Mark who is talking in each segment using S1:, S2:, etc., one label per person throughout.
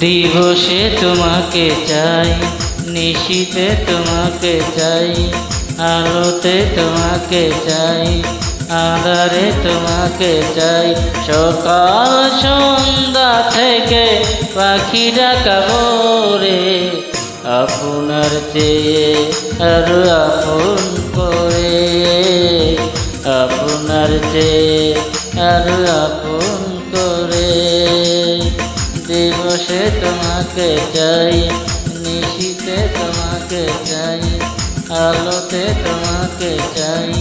S1: দিবসে তোমাকে চাই, নিশীতে তোমাকে চাই, আলোতে তোমাকে চাই, আঁধারে তোমাকে চাই। সকাল সন্ধ্যা থেকে পাখি ডাকা ভোরে, আপনার চেয়ে আরো আপন করে, আপনার চেয়ে আরো আপন করে। দিবসে তোমাকে চাই, নিশীতে তোমাকে চাই, আলোতে তোমাকে চাই,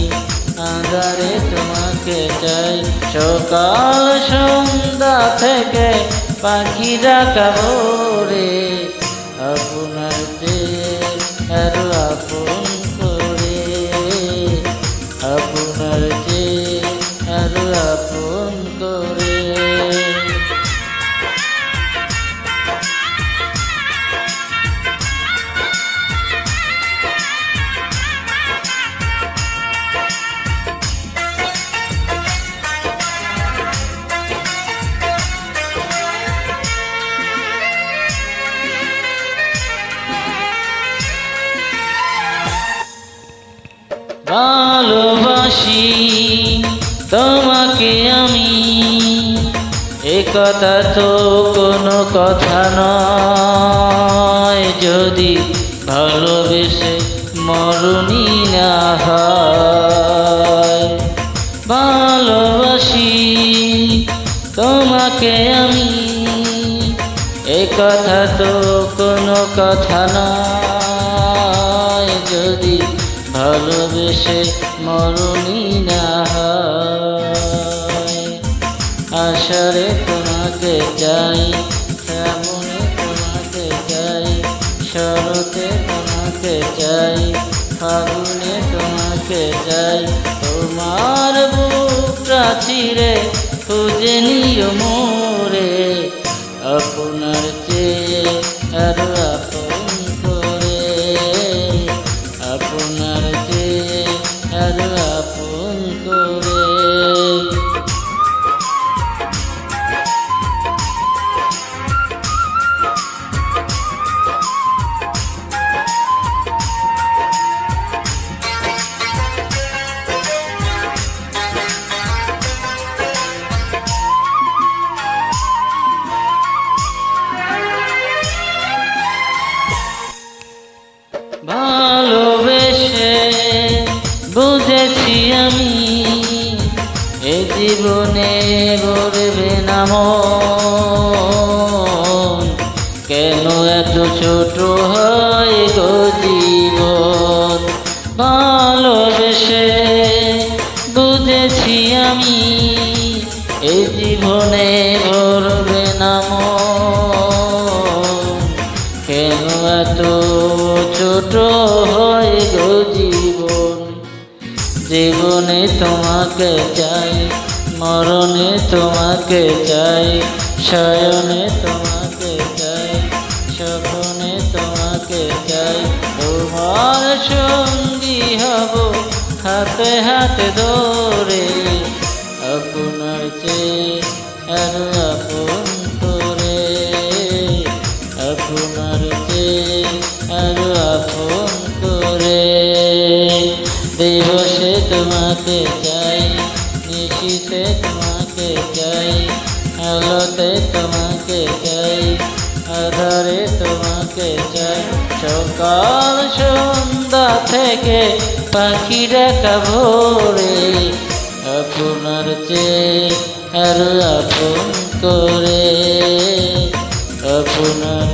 S1: আঁধারে তোমাকে চাই। সকাল সন্ধ্যা থেকে পাখি ডাকা ভোরে, আপনার চেয়ে আরো আপন করে, আপনার চেয়ে আরো আপন করে। ভালোবাসি তোমাকে আমি, এ কথা তো কোনো কথা নয়। যদি ভালোবেসে মরণই না হয়, ভালোবাসি তোমাকে আমি, এ কথা তো কোনো কথা নয়। যদি ভালোবেসে মরণই না হয়। আষাঢ়ে তোমাকে চাই, শ্রাবণে তোমাকে চাই, শরতে তোমাকে চাই, ফাগুনে তোমাকে চাই। তোমার বুকটা চিরে খুঁজে নিও মোরে, আপনার চেয়ে আরো আপন করে, আপনার চেয়ে আরো আপন করে। ভালোবেসে বুঝেছি আমি, এ জীবনে গড়বে না মন। কেন এত ছোট হয় গো জীবন। ভালোবেসে বুঝেছি আমি, এ জীবনে গড়বে না মন। কেন এত ছোট হয় গো জীবন। জীবনে তোমাকে চাই, মরণে তোমাকে চাই, শয়নে তোমাকে চাই, স্বপ্নে তোমাকে চাই। তোমার সঙ্গী হব হাতে হাতে ধরে, আপনার চেয়ে আরো আপন করে, আপনার চেয়ে আরো আপন করে। দিবসে তোমাকে চাই, নিশীতে তোমাকে চাই, আলোতে তোমাকে চাই, আঁধারে তোমাকে চাই। সকাল সন্ধ্যা থেকে পাখি ডাকা ভোরে, আপনার চেয়ে আরো আপন করে, আপনার